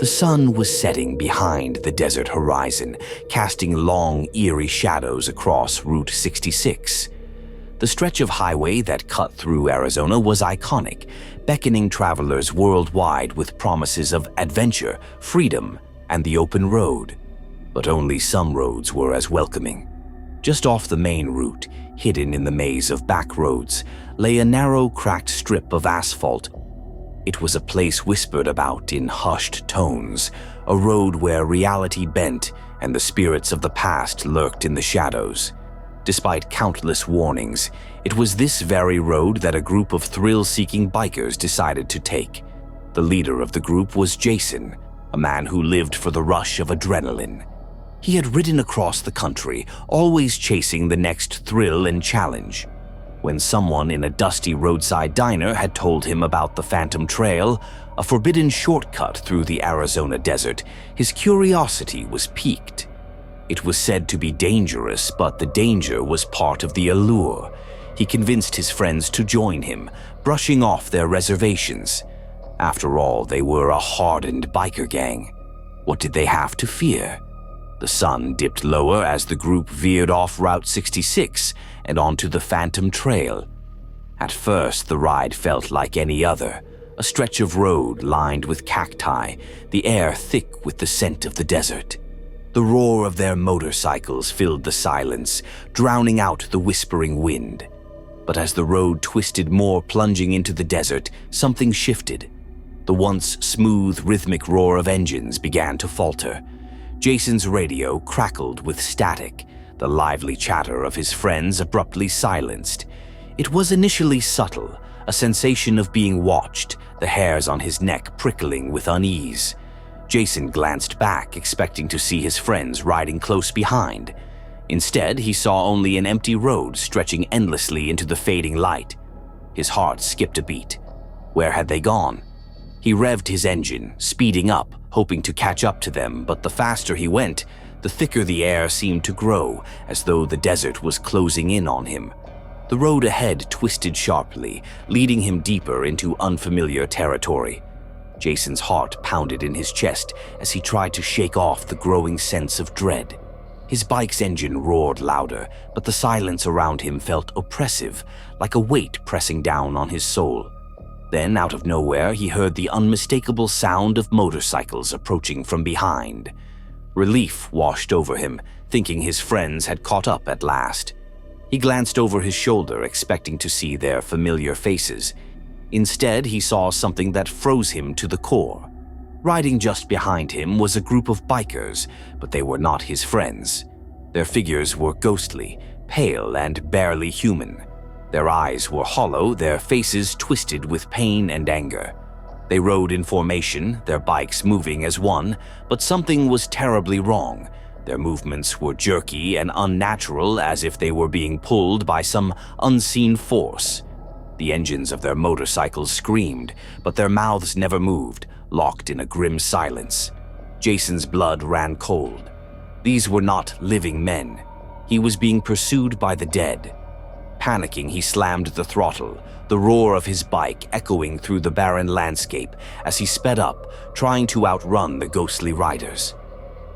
The sun was setting behind the desert horizon, casting long, eerie shadows across Route 66. The stretch of highway that cut through Arizona was iconic, beckoning travelers worldwide with promises of adventure, freedom, and the open road. But only some roads were as welcoming. Just off the main route, hidden in the maze of back roads, lay a narrow, cracked strip of asphalt. It was a place whispered about in hushed tones, a road where reality bent and the spirits of the past lurked in the shadows. Despite countless warnings, it was this very road that a group of thrill-seeking bikers decided to take. The leader of the group was Jason, a man who lived for the rush of adrenaline. He had ridden across the country, always chasing the next thrill and challenge. When someone in a dusty roadside diner had told him about the Phantom Trail, a forbidden shortcut through the Arizona desert, his curiosity was piqued. It was said to be dangerous, but the danger was part of the allure. He convinced his friends to join him, brushing off their reservations. After all, they were a hardened biker gang. What did they have to fear? The sun dipped lower as the group veered off Route 66 and onto the Phantom Trail. At first, the ride felt like any other, a stretch of road lined with cacti, the air thick with the scent of the desert. The roar of their motorcycles filled the silence, drowning out the whispering wind. But as the road twisted more, plunging into the desert, something shifted. The once smooth, rhythmic roar of engines began to falter. Jason's radio crackled with static, the lively chatter of his friends abruptly silenced. It was initially subtle, a sensation of being watched, the hairs on his neck prickling with unease. Jason glanced back, expecting to see his friends riding close behind. Instead, he saw only an empty road stretching endlessly into the fading light. His heart skipped a beat. Where had they gone? He revved his engine, speeding up, hoping to catch up to them, but the faster he went, the thicker the air seemed to grow, as though the desert was closing in on him. The road ahead twisted sharply, leading him deeper into unfamiliar territory. Jason's heart pounded in his chest as he tried to shake off the growing sense of dread. His bike's engine roared louder, but the silence around him felt oppressive, like a weight pressing down on his soul. Then, out of nowhere, he heard the unmistakable sound of motorcycles approaching from behind. Relief washed over him, thinking his friends had caught up at last. He glanced over his shoulder, expecting to see their familiar faces. Instead, he saw something that froze him to the core. Riding just behind him was a group of bikers, but they were not his friends. Their figures were ghostly, pale, and barely human. Their eyes were hollow, their faces twisted with pain and anger. They rode in formation, their bikes moving as one, but something was terribly wrong. Their movements were jerky and unnatural, as if they were being pulled by some unseen force. The engines of their motorcycles screamed, but their mouths never moved, locked in a grim silence. Jason's blood ran cold. These were not living men. He was being pursued by the dead. Panicking, he slammed the throttle, the roar of his bike echoing through the barren landscape as he sped up, trying to outrun the ghostly riders.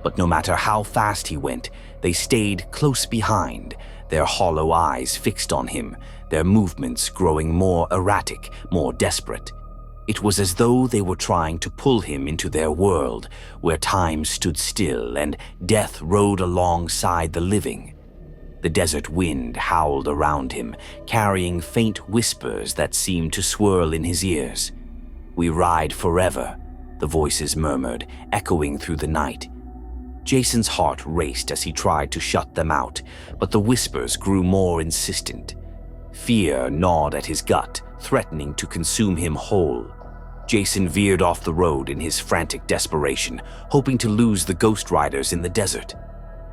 But no matter how fast he went, they stayed close behind, their hollow eyes fixed on him, their movements growing more erratic, more desperate. It was as though they were trying to pull him into their world, where time stood still and death rode alongside the living. The desert wind howled around him, carrying faint whispers that seemed to swirl in his ears. "We ride forever," the voices murmured, echoing through the night. Jason's heart raced as he tried to shut them out, but the whispers grew more insistent. Fear gnawed at his gut, threatening to consume him whole. Jason veered off the road in his frantic desperation, hoping to lose the ghost riders in the desert.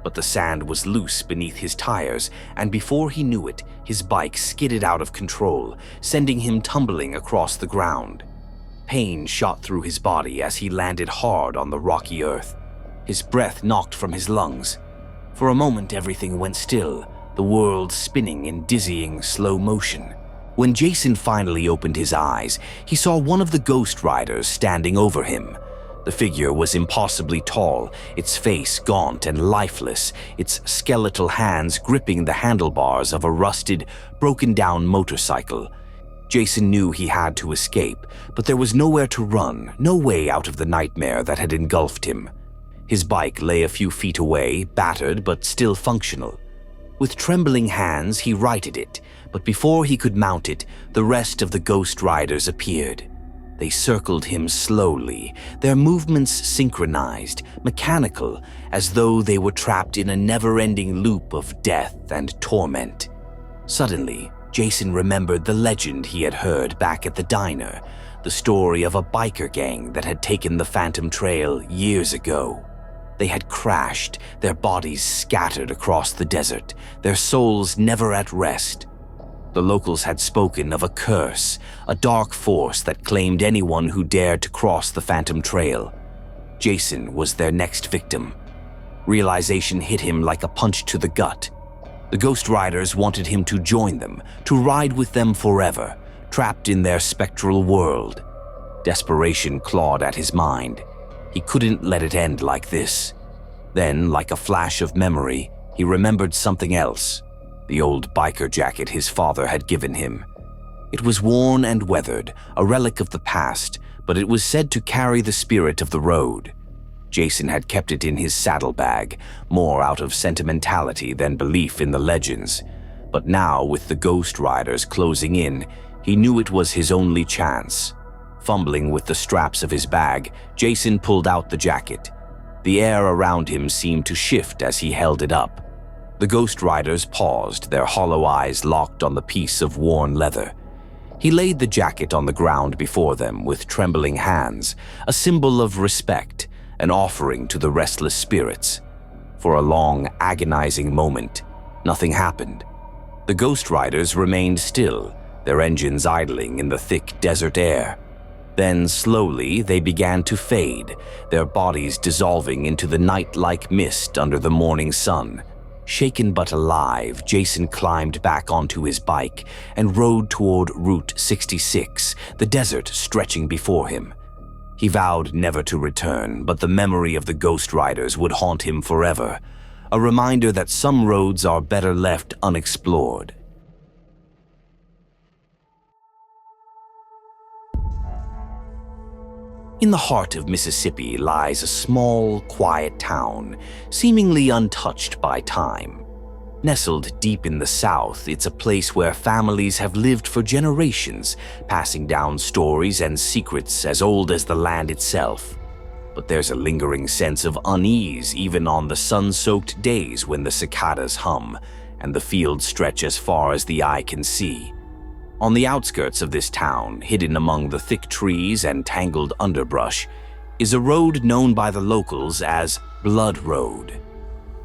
But the sand was loose beneath his tires, and before he knew it, his bike skidded out of control, sending him tumbling across the ground. Pain shot through his body as he landed hard on the rocky earth. His breath knocked from his lungs. For a moment, everything went still, the world spinning in dizzying slow motion. When Jason finally opened his eyes, he saw one of the ghost riders standing over him. The figure was impossibly tall, its face gaunt and lifeless, its skeletal hands gripping the handlebars of a rusted, broken-down motorcycle. Jason knew he had to escape, but there was nowhere to run, no way out of the nightmare that had engulfed him. His bike lay a few feet away, battered but still functional. With trembling hands, he righted it, but before he could mount it, the rest of the Ghost Riders appeared. They circled him slowly, their movements synchronized, mechanical, as though they were trapped in a never-ending loop of death and torment. Suddenly, Jason remembered the legend he had heard back at the diner, the story of a biker gang that had taken the Phantom Trail years ago. They had crashed, their bodies scattered across the desert, their souls never at rest. The locals had spoken of a curse, a dark force that claimed anyone who dared to cross the Phantom Trail. Jason was their next victim. Realization hit him like a punch to the gut. The Ghost Riders wanted him to join them, to ride with them forever, trapped in their spectral world. Desperation clawed at his mind. He couldn't let it end like this. Then, like a flash of memory, he remembered something else. The old biker jacket his father had given him. It was worn and weathered, a relic of the past, but it was said to carry the spirit of the road. Jason had kept it in his saddlebag, more out of sentimentality than belief in the legends. But now, with the Ghost Riders closing in, he knew it was his only chance. Fumbling with the straps of his bag, Jason pulled out the jacket. The air around him seemed to shift as he held it up. The Ghost Riders paused, their hollow eyes locked on the piece of worn leather. He laid the jacket on the ground before them with trembling hands, a symbol of respect, an offering to the restless spirits. For a long, agonizing moment, nothing happened. The Ghost Riders remained still, their engines idling in the thick desert air. Then, slowly, they began to fade, their bodies dissolving into the night-like mist under the morning sun. Shaken but alive, Jason climbed back onto his bike and rode toward Route 66, the desert stretching before him. He vowed never to return, but the memory of the Ghost Riders would haunt him forever, a reminder that some roads are better left unexplored. In the heart of Mississippi lies a small, quiet town, seemingly untouched by time. Nestled deep in the south, it's a place where families have lived for generations, passing down stories and secrets as old as the land itself. But there's a lingering sense of unease even on the sun-soaked days when the cicadas hum and the fields stretch as far as the eye can see. On the outskirts of this town, hidden among the thick trees and tangled underbrush, is a road known by the locals as Blood Road.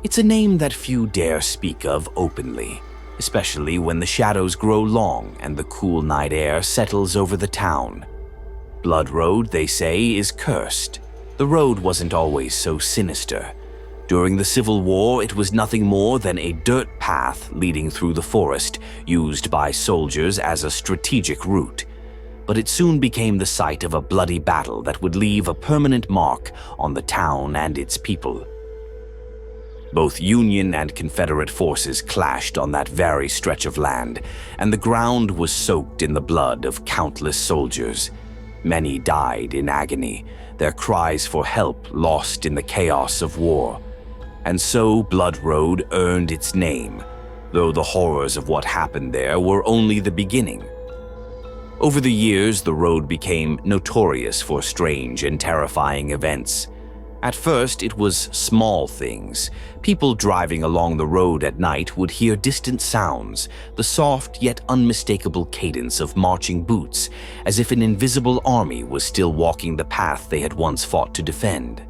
It's a name that few dare speak of openly, especially when the shadows grow long and the cool night air settles over the town. Blood Road, they say, is cursed. The road wasn't always so sinister. During the Civil War, it was nothing more than a dirt path leading through the forest, used by soldiers as a strategic route. But it soon became the site of a bloody battle that would leave a permanent mark on the town and its people. Both Union and Confederate forces clashed on that very stretch of land, and the ground was soaked in the blood of countless soldiers. Many died in agony, their cries for help lost in the chaos of war. And so Blood Road earned its name, though the horrors of what happened there were only the beginning. Over the years, the road became notorious for strange and terrifying events. At first, it was small things. People driving along the road at night would hear distant sounds, the soft yet unmistakable cadence of marching boots, as if an invisible army was still walking the path they had once fought to defend.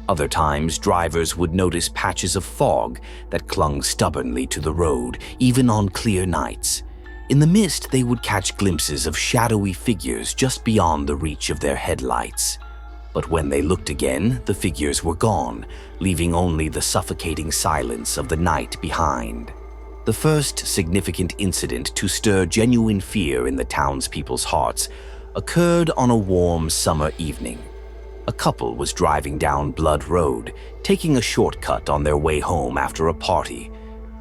Other times, drivers would notice patches of fog that clung stubbornly to the road, even on clear nights. In the mist, they would catch glimpses of shadowy figures just beyond the reach of their headlights. But when they looked again, the figures were gone, leaving only the suffocating silence of the night behind. The first significant incident to stir genuine fear in the townspeople's hearts occurred on a warm summer evening. A couple was driving down Blood Road, taking a shortcut on their way home after a party.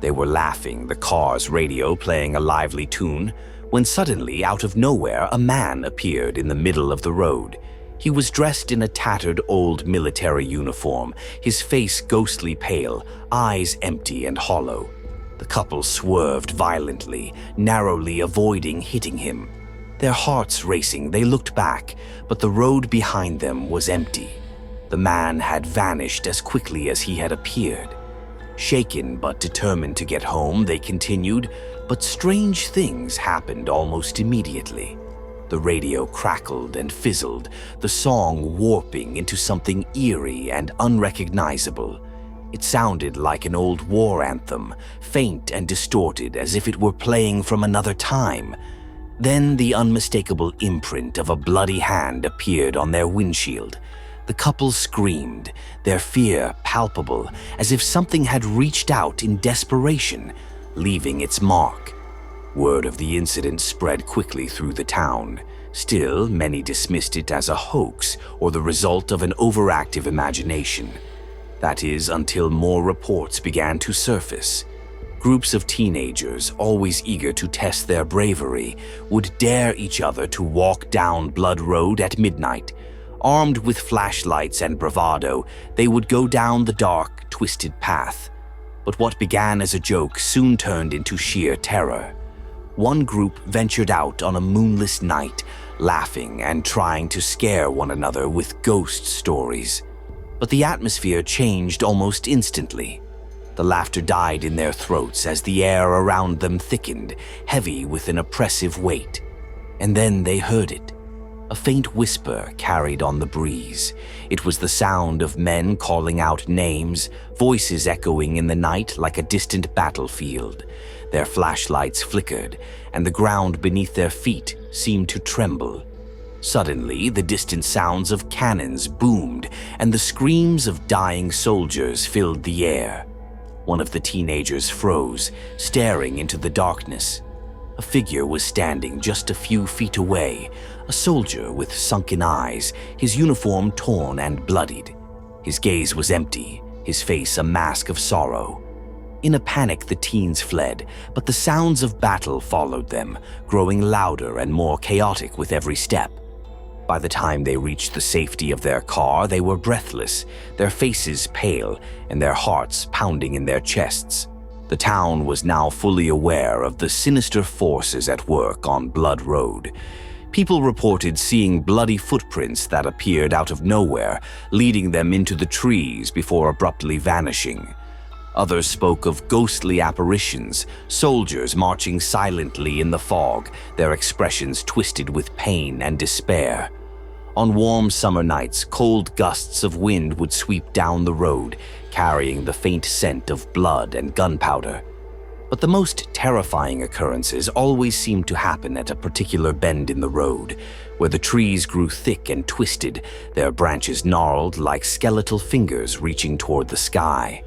They were laughing, the car's radio playing a lively tune, when suddenly, out of nowhere, a man appeared in the middle of the road. He was dressed in a tattered old military uniform, his face ghostly pale, eyes empty and hollow. The couple swerved violently, narrowly avoiding hitting him. Their hearts racing, they looked back, but the road behind them was empty. The man had vanished as quickly as he had appeared. Shaken but determined to get home, they continued, but strange things happened almost immediately. The radio crackled and fizzled, the song warping into something eerie and unrecognizable. It sounded like an old war anthem, faint and distorted as if it were playing from another time. Then the unmistakable imprint of a bloody hand appeared on their windshield. The couple screamed, their fear palpable, as if something had reached out in desperation, leaving its mark. Word of the incident spread quickly through the town. Still, many dismissed it as a hoax or the result of an overactive imagination. That is, until more reports began to surface. Groups of teenagers, always eager to test their bravery, would dare each other to walk down Blood Road at midnight. Armed with flashlights and bravado, they would go down the dark, twisted path. But what began as a joke soon turned into sheer terror. One group ventured out on a moonless night, laughing and trying to scare one another with ghost stories. But the atmosphere changed almost instantly. The laughter died in their throats as the air around them thickened, heavy with an oppressive weight. And then they heard it. A faint whisper carried on the breeze. It was the sound of men calling out names, voices echoing in the night like a distant battlefield. Their flashlights flickered, and the ground beneath their feet seemed to tremble. Suddenly, the distant sounds of cannons boomed, and the screams of dying soldiers filled the air. One of the teenagers froze, staring into the darkness. A figure was standing just a few feet away, a soldier with sunken eyes, his uniform torn and bloodied. His gaze was empty, his face a mask of sorrow. In a panic, the teens fled, but the sounds of battle followed them, growing louder and more chaotic with every step. By the time they reached the safety of their car, they were breathless, their faces pale, and their hearts pounding in their chests. The town was now fully aware of the sinister forces at work on Blood Road. People reported seeing bloody footprints that appeared out of nowhere, leading them into the trees before abruptly vanishing. Others spoke of ghostly apparitions, soldiers marching silently in the fog, their expressions twisted with pain and despair. On warm summer nights, cold gusts of wind would sweep down the road, carrying the faint scent of blood and gunpowder. But the most terrifying occurrences always seemed to happen at a particular bend in the road, where the trees grew thick and twisted, their branches gnarled like skeletal fingers reaching toward the sky.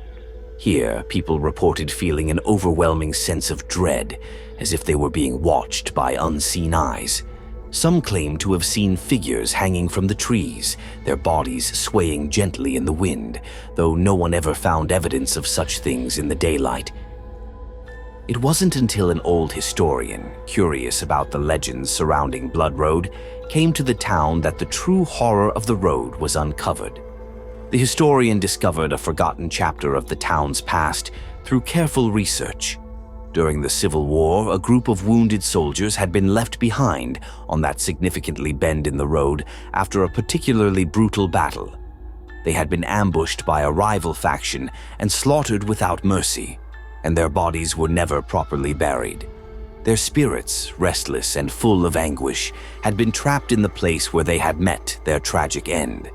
Here, people reported feeling an overwhelming sense of dread, as if they were being watched by unseen eyes. Some claimed to have seen figures hanging from the trees, their bodies swaying gently in the wind, though no one ever found evidence of such things in the daylight. It wasn't until an old historian, curious about the legends surrounding Blood Road, came to the town that the true horror of the road was uncovered. The historian discovered a forgotten chapter of the town's past through careful research. During the Civil War, a group of wounded soldiers had been left behind on that significantly bend in the road after a particularly brutal battle. They had been ambushed by a rival faction and slaughtered without mercy, and their bodies were never properly buried. Their spirits, restless and full of anguish, had been trapped in the place where they had met their tragic end.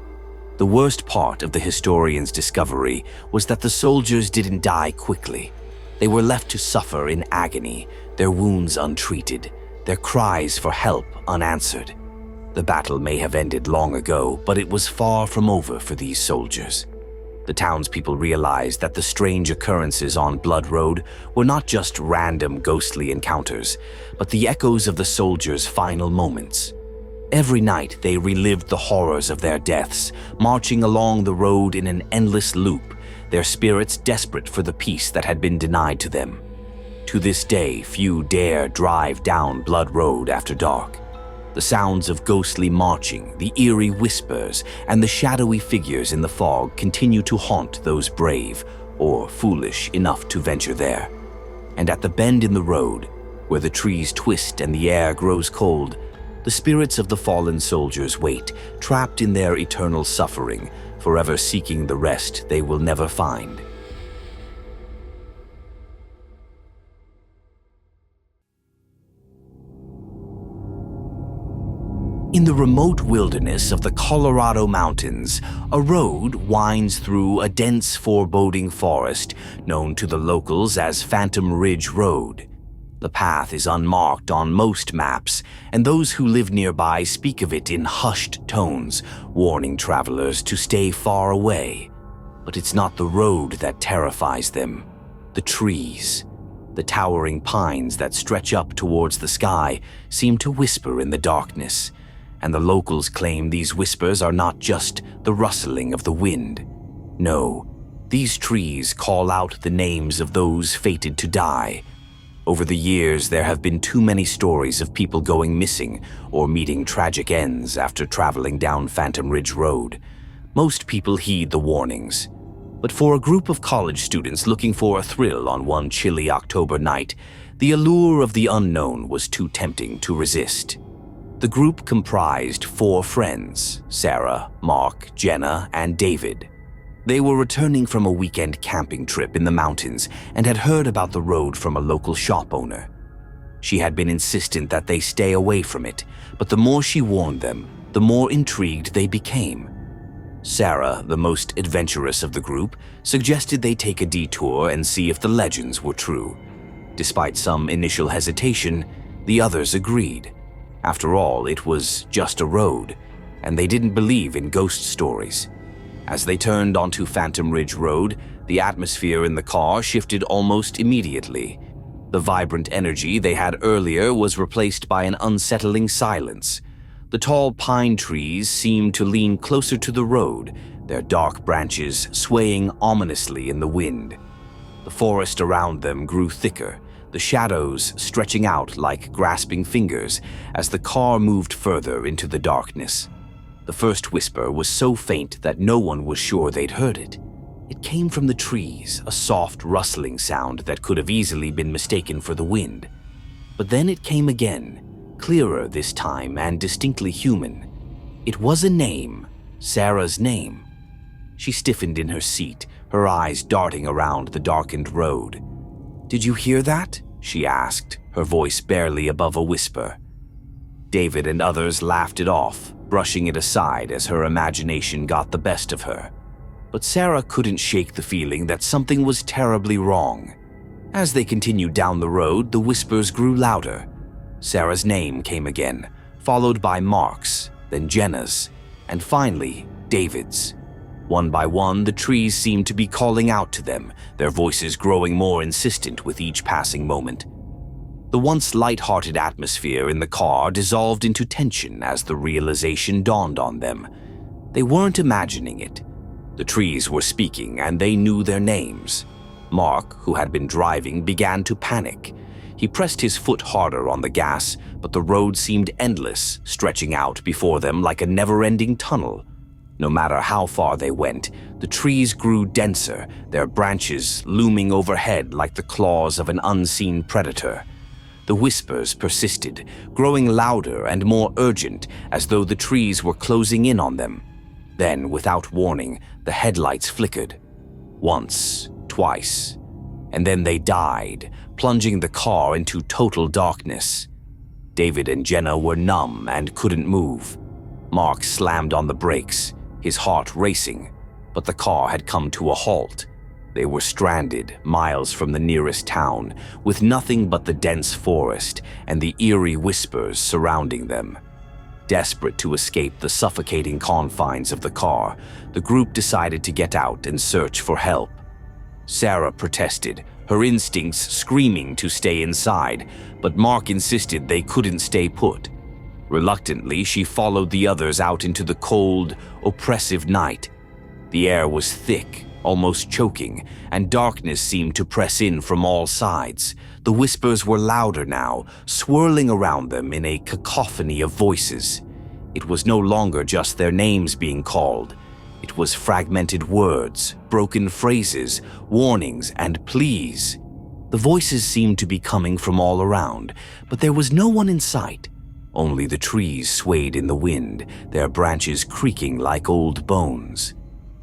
The worst part of the historian's discovery was that the soldiers didn't die quickly. They were left to suffer in agony, their wounds untreated, their cries for help unanswered. The battle may have ended long ago, but it was far from over for these soldiers. The townspeople realized that the strange occurrences on Blood Road were not just random ghostly encounters, but the echoes of the soldiers' final moments. Every night they relived the horrors of their deaths, marching along the road in an endless loop, their spirits desperate for the peace that had been denied to them. To this day, few dare drive down Blood Road after dark. The sounds of ghostly marching, the eerie whispers, and the shadowy figures in the fog continue to haunt those brave or foolish enough to venture there. And at the bend in the road, where the trees twist and the air grows cold, the spirits of the fallen soldiers wait, trapped in their eternal suffering, forever seeking the rest they will never find. In the remote wilderness of the Colorado Mountains, a road winds through a dense, foreboding forest known to the locals as Phantom Ridge Road. The path is unmarked on most maps, and those who live nearby speak of it in hushed tones, warning travelers to stay far away. But it's not the road that terrifies them. The trees, the towering pines that stretch up towards the sky, seem to whisper in the darkness. And the locals claim these whispers are not just the rustling of the wind. No, these trees call out the names of those fated to die. Over the years, there have been too many stories of people going missing or meeting tragic ends after traveling down Phantom Ridge Road. Most people heed the warnings. But for a group of college students looking for a thrill on one chilly October night, the allure of the unknown was too tempting to resist. The group comprised 4 friends: Sarah, Mark, Jenna, and David. They were returning from a weekend camping trip in the mountains and had heard about the road from a local shop owner. She had been insistent that they stay away from it, but the more she warned them, the more intrigued they became. Sarah, the most adventurous of the group, suggested they take a detour and see if the legends were true. Despite some initial hesitation, the others agreed. After all, it was just a road, and they didn't believe in ghost stories. As they turned onto Phantom Ridge Road, the atmosphere in the car shifted almost immediately. The vibrant energy they had earlier was replaced by an unsettling silence. The tall pine trees seemed to lean closer to the road, their dark branches swaying ominously in the wind. The forest around them grew thicker, the shadows stretching out like grasping fingers as the car moved further into the darkness. The first whisper was so faint that no one was sure they'd heard it. It came from the trees, a soft rustling sound that could have easily been mistaken for the wind. But then it came again, clearer this time and distinctly human. It was a name, Sarah's name. She stiffened in her seat, her eyes darting around the darkened road. "Did you hear that?" she asked, her voice barely above a whisper. David and others laughed it off, brushing it aside as her imagination got the best of her. But Sarah couldn't shake the feeling that something was terribly wrong. As they continued down the road, the whispers grew louder. Sarah's name came again, followed by Mark's, then Jenna's, and finally, David's. One by one, the trees seemed to be calling out to them, their voices growing more insistent with each passing moment. The once light-hearted atmosphere in the car dissolved into tension as the realization dawned on them. They weren't imagining it. The trees were speaking, and they knew their names. Mark, who had been driving, began to panic. He pressed his foot harder on the gas, but the road seemed endless, stretching out before them like a never-ending tunnel. No matter how far they went, the trees grew denser, their branches looming overhead like the claws of an unseen predator. The whispers persisted, growing louder and more urgent as though the trees were closing in on them. Then, without warning, the headlights flickered. Once, twice, and then they died, plunging the car into total darkness. David and Jenna were numb and couldn't move. Mark slammed on the brakes, his heart racing, but the car had come to a halt. They were stranded, miles from the nearest town, with nothing but the dense forest and the eerie whispers surrounding them. Desperate to escape the suffocating confines of the car, the group decided to get out and search for help. Sarah protested, her instincts screaming to stay inside, but Mark insisted they couldn't stay put. Reluctantly, she followed the others out into the cold, oppressive night. The air was thick, almost choking, and darkness seemed to press in from all sides. The whispers were louder now, swirling around them in a cacophony of voices. It was no longer just their names being called. It was fragmented words, broken phrases, warnings, and pleas. The voices seemed to be coming from all around, but there was no one in sight. Only the trees swayed in the wind, their branches creaking like old bones.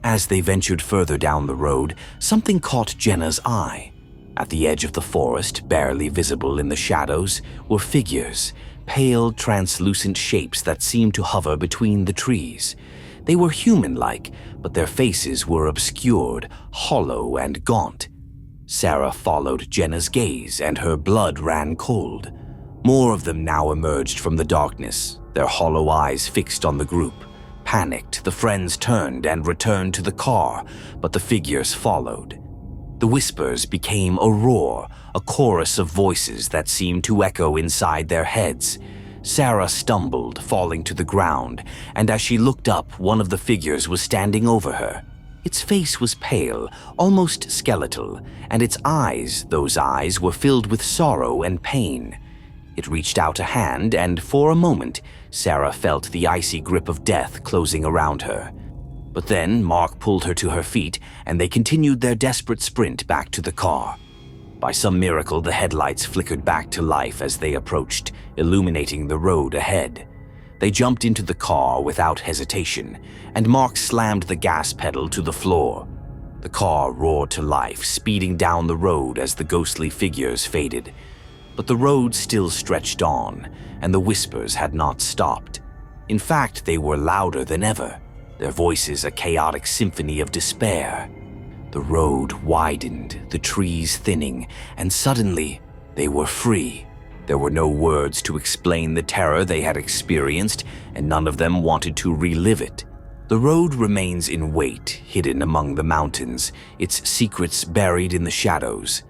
As they ventured further down the road, something caught Jenna's eye. At the edge of the forest, barely visible in the shadows, were figures, pale, translucent shapes that seemed to hover between the trees. They were human-like, but their faces were obscured, hollow, and gaunt. Sarah followed Jenna's gaze, and her blood ran cold. More of them now emerged from the darkness, their hollow eyes fixed on the group. Panicked, the friends turned and returned to the car, but the figures followed. The whispers became a roar, a chorus of voices that seemed to echo inside their heads. Sarah stumbled, falling to the ground, and as she looked up, one of the figures was standing over her. Its face was pale, almost skeletal, and its eyes, those eyes, were filled with sorrow and pain. It reached out a hand, and for a moment, Sarah felt the icy grip of death closing around her. But then Mark pulled her to her feet, and they continued their desperate sprint back to the car. By some miracle, the headlights flickered back to life as they approached, illuminating the road ahead. They jumped into the car without hesitation, and Mark slammed the gas pedal to the floor. The car roared to life, speeding down the road as the ghostly figures faded. But the road still stretched on, and the whispers had not stopped. In fact, they were louder than ever, their voices a chaotic symphony of despair. The road widened, the trees thinning, and suddenly they were free. There were no words to explain the terror they had experienced, and none of them wanted to relive it. The road remains in wait, hidden among the mountains, its secrets buried in the shadows.